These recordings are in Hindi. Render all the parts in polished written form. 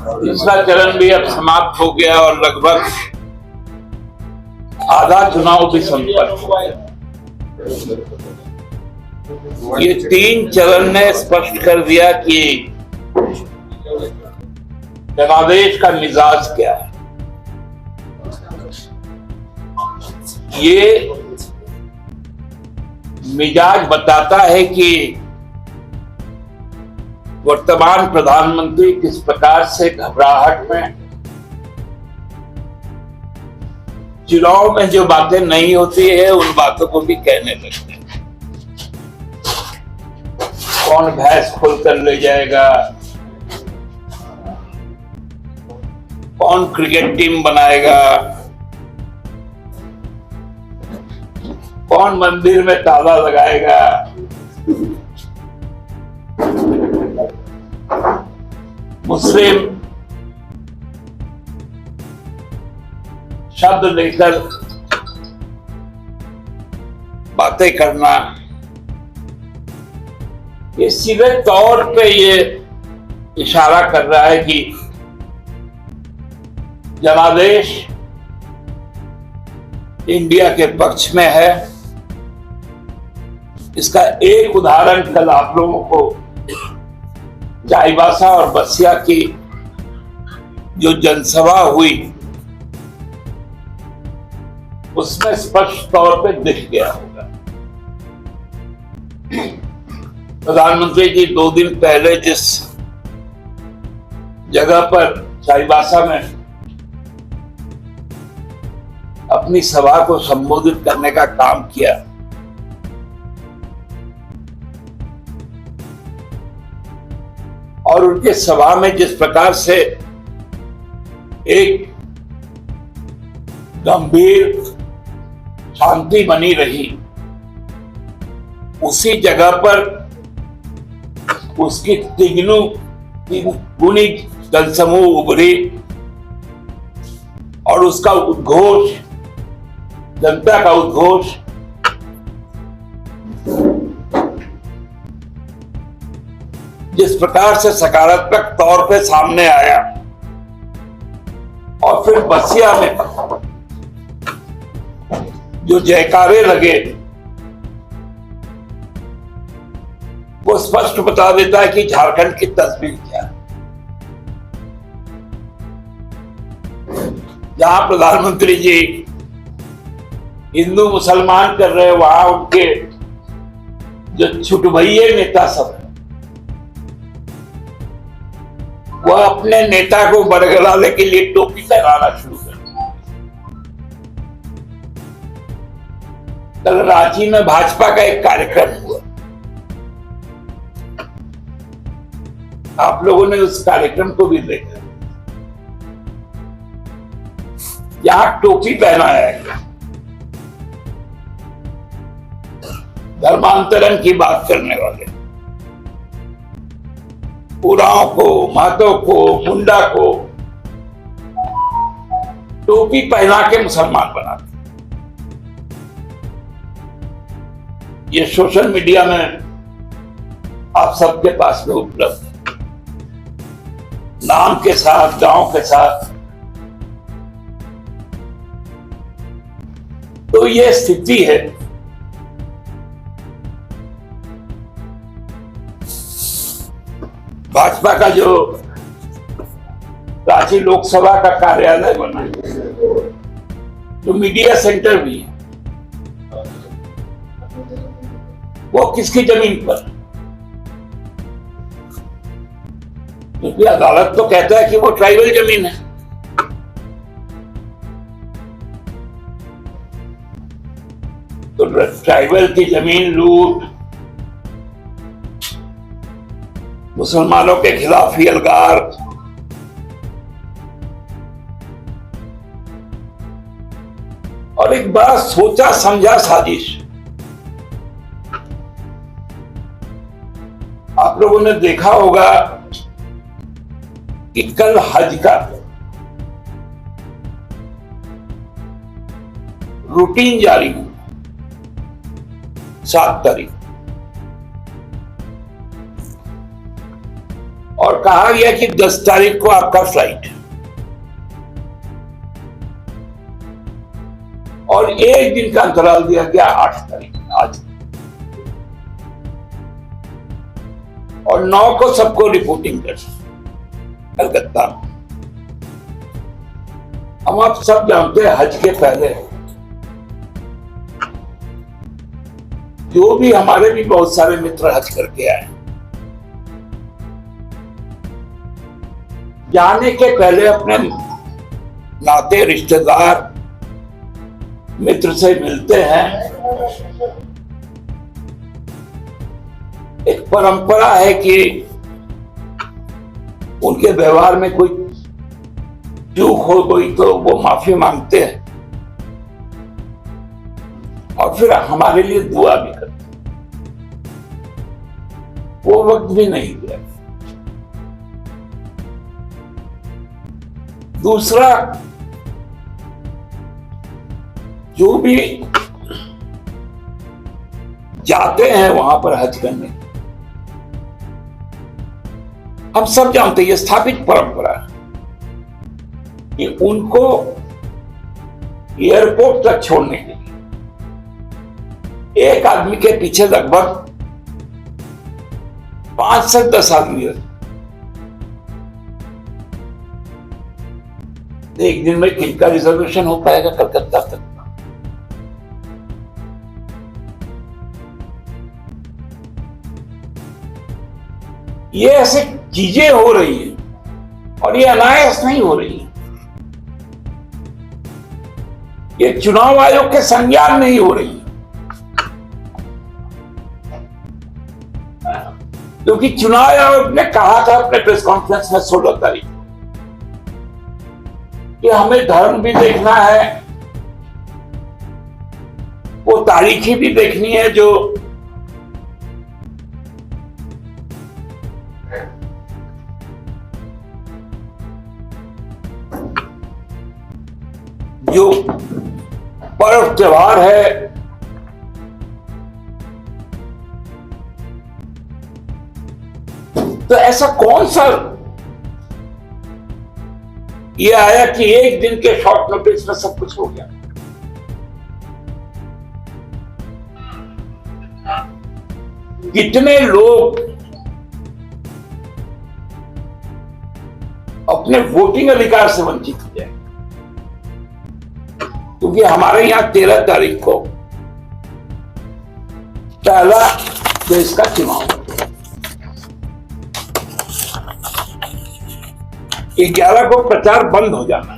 तीसरा चरण भी अब समाप्त हो गया और लगभग आधा चुनाव भी संपन्न हो गया। ये 3 चरण ने स्पष्ट कर दिया कि जनादेश का मिजाज क्या है। ये मिजाज बताता है कि वर्तमान प्रधानमंत्री किस प्रकार से घबराहट में, चुनाव में जो बातें नहीं होती है उन बातों को भी कहने लगते हैं। कौन भैंस खोलकर ले जाएगा, कौन क्रिकेट टीम बनाएगा, कौन मंदिर में ताला लगाएगा, मुस्लिम शब्द लेकर बातें करना, ये सीधे तौर पे ये इशारा कर रहा है कि जनादेश इंडिया के पक्ष में है। इसका एक उदाहरण कल आप लोगों को चाईबासा और बसिया की जो जनसभा हुई उसमें स्पष्ट तौर पे दिख गया होगा। प्रधानमंत्री जी 2 दिन पहले जिस जगह पर चाईबासा में अपनी सभा को संबोधित करने का काम किया, और उनके सभा में जिस प्रकार से एक गंभीर शांति बनी रही, उसी जगह पर उसकी तिगुनी जनसमूह उभरी और उसका उद्घोष, जनता का उद्घोष जिस प्रकार से सकारात्मक तौर पे सामने आया, और फिर बसिया में जो जयकारे लगे, वो स्पष्ट बता देता है कि झारखंड की तस्वीर क्या है। जहां प्रधानमंत्री जी हिंदू मुसलमान कर रहे, वहां उनके जो छुटभइये नेता सब है, वह अपने नेता को बरगलाने के लिए टोपी पहनाना शुरू कर दिया। कल रांची में भाजपा का एक कार्यक्रम हुआ, आप लोगों ने उस कार्यक्रम को भी देखा। यहां टोपी पहनाया गया, धर्मांतरण की बात करने वाले उरांव को, महतो को, मुंडा को टोपी पहना के मुसलमान बनाते। ये सोशल मीडिया में आप सबके पास में उपलब्ध है, नाम के साथ, गांव के साथ। तो ये स्थिति है। भाजपा का जो रांची लोकसभा का कार्यालय बना, जो मीडिया सेंटर भी है, वो किसकी जमीन पर? क्योंकि अदालत तो कहता है कि वो ट्राइबल जमीन है। तो ट्राइबल की जमीन लूट, मुसलमानों के खिलाफ ही अलगार, और एक बड़ा सोचा समझा साजिश। आप लोगों ने देखा होगा कि कल हज का रूटीन जारी हुआ 7 तारीख, और और कहा गया कि 10 तारीख को आपका फ्लाइट है, और एक दिन का अंतराल दिया गया 8 तारीख आज, और 9 को सबको रिपोर्टिंग कर कलकत्ता। हम आप सब जानते हैं हज के पहले जो भी हमारे भी बहुत सारे मित्र हज करके आए, जाने के पहले अपने नाते रिश्तेदार मित्र से मिलते हैं। एक परंपरा है कि उनके व्यवहार में कोई चूक हो गई तो वो माफी मांगते हैं और फिर हमारे लिए दुआ भी करते हैं। वो वक्त भी नहीं गया। दूसरा, जो भी जाते हैं वहां पर हज करने, हम सब जानते हैं ये स्थापित परंपरा है कि उनको एयरपोर्ट तक छोड़ने के लिए एक आदमी के पीछे लगभग 5 से 10 आदमी रहते। एक दिन में किनका रिजर्वेशन हो पाएगा कलकत्ता तक? ये ऐसे चीजें हो रही है और ये अनायास नहीं हो रही है। ये चुनाव आयोग के संज्ञान नहीं हो रही है, क्योंकि चुनाव आयोग ने कहा था अपने प्रेस कॉन्फ्रेंस में 16 तारीख कि हमें धर्म भी देखना है, वो तारीखें भी देखनी है जो पर्व त्योहार है। तो ऐसा कौन सा ये आया कि एक दिन के शॉर्ट नोटिस में सब कुछ हो गया? कितने लोग अपने वोटिंग अधिकार से वंचित हो जाए, क्योंकि हमारे यहां 13 तारीख को पहला देश का चुनाव है। 11 को प्रचार बंद हो जाना।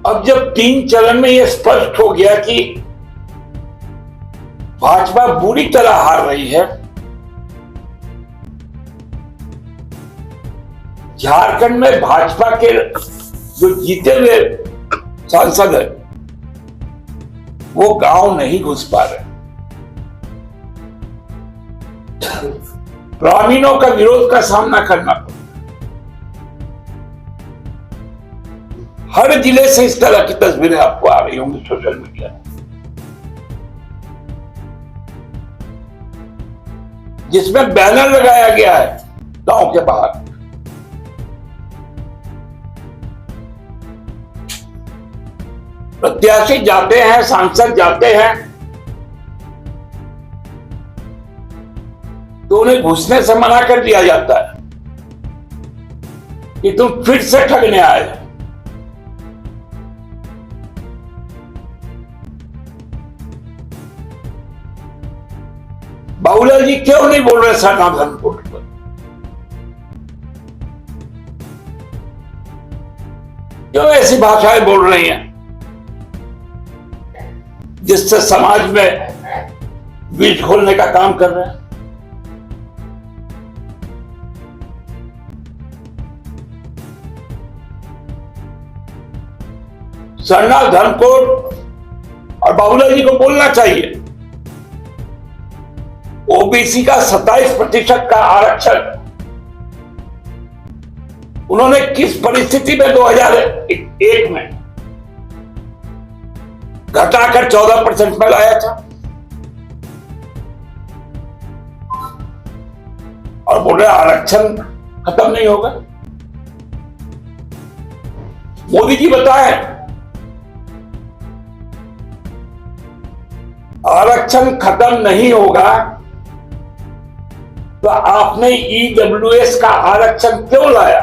अब जब 3 चरण में यह स्पष्ट हो गया कि भाजपा बुरी तरह हार रही है, झारखंड में भाजपा के जो जीते हुए सांसद है वो गांव नहीं घुस पा रहे, ग्रामीणों का विरोध का सामना करना पड़ा। हर जिले से इस तरह की तस्वीरें आपको आ रही होंगी सोशल मीडिया, जिसमें बैनर लगाया गया है गांव के बाहर, प्रत्याशी जाते हैं, सांसद जाते हैं तो उन्हें घुसने से मना कर दिया जाता है कि तुम फिर से ठगने आए। बाबूलाल जी क्यों नहीं बोल रहे सरना धर्मपुर पर? क्यों ऐसी भाषाएं बोल रही हैं जिससे समाज में बीज खोलने का काम कर रहे हैं? सरना धर्मकोट और बाबूलाल जी को बोलना चाहिए, ओबीसी का 27% का आरक्षण उन्होंने किस परिस्थिति में 2001 में घटाकर 14% में लाया था और बोले आरक्षण खत्म नहीं होगा। मोदी जी बताएं, आरक्षण खत्म नहीं होगा तो आपने ईडब्ल्यूएस का आरक्षण क्यों लाया?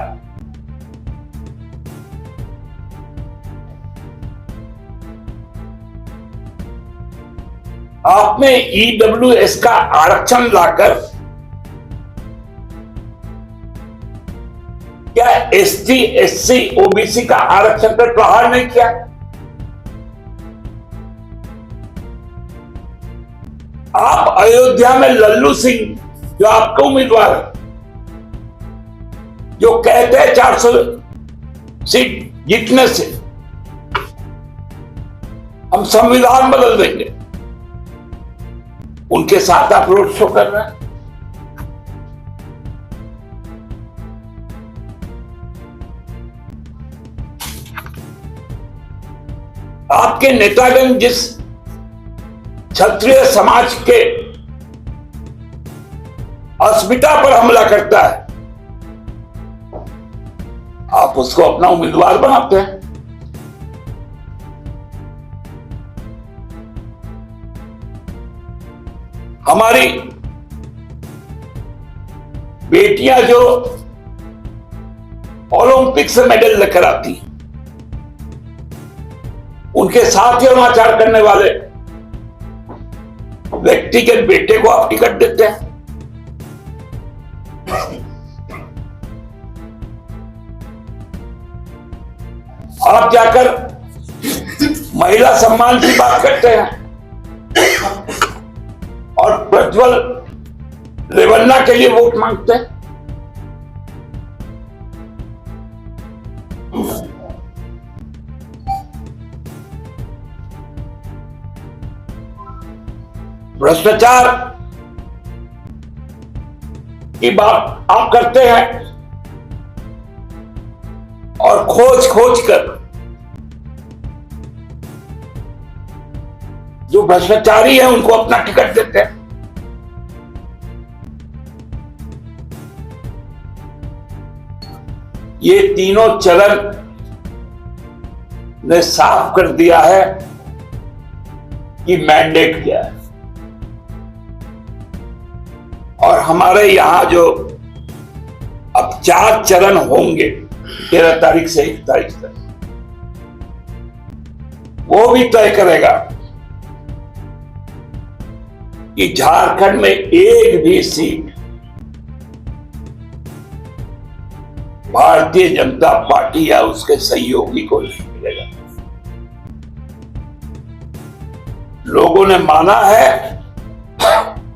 आपने ईडब्ल्यूएस का आरक्षण लाकर क्या एसटी, एससी, ओबीसी का आरक्षण पर प्रहार नहीं किया? आप अयोध्या में लल्लू सिंह जो आपका उम्मीदवार है, जो कहते हैं 400 सीट जीतने से हम संविधान बदल देंगे, उनके साथ आप रोड शो कर रहे हैं। आपके नेतागण जिस क्षत्रिय समाज के अस्मिता पर हमला करता है, आप उसको अपना उम्मीदवार बनाते हैं। हमारी बेटियां जो ओलंपिक से मेडल लेकर आती हैं, उनके साथ ही अनाचार करने वाले व्यक्ति के बेटे को आप टिकट देते हैं। आप जाकर महिला सम्मान की बात करते हैं और प्रज्वल रेवन्ना के लिए वोट मांगते हैं। भ्रष्टाचार की बात आप करते हैं और खोज खोज कर जो भ्रष्टाचारी है उनको अपना टिकट देते हैं। ये तीनों चरण ने साफ कर दिया है कि मैंडेट क्या है। और हमारे यहां जो अब 4 चरण होंगे 13 तारीख से 1 तारीख तक, वो भी तय करेगा कि झारखंड में एक भी सीट भारतीय जनता पार्टी या उसके सहयोगी को नहीं मिलेगा। लोगों ने माना है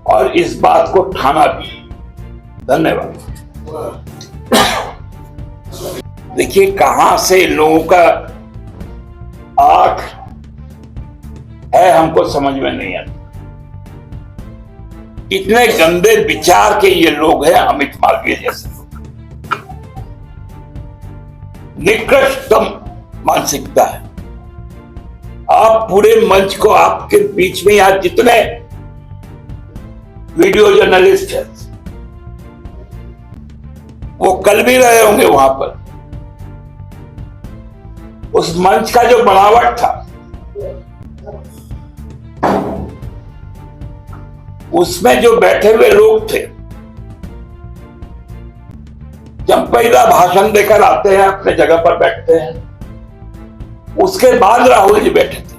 और इस बात को ठाना भी। धन्यवाद। देखिए कहां से लोगों का आंख है हमको समझ में नहीं आता। इतने गंदे विचार के ये लोग हैं, अमित मालवीय जैसे लोग, निकृष्टतम मानसिकता है। आप पूरे मंच को, आपके बीच में आज जितने वीडियो जर्नलिस्ट हैं वो कल भी रहे होंगे वहां पर। उस मंच का जो बनावट था उसमें जो बैठे हुए लोग थे, जब पहला भाषण देकर आते हैं अपने जगह पर बैठते हैं, उसके बाद राहुल जी बैठे थे।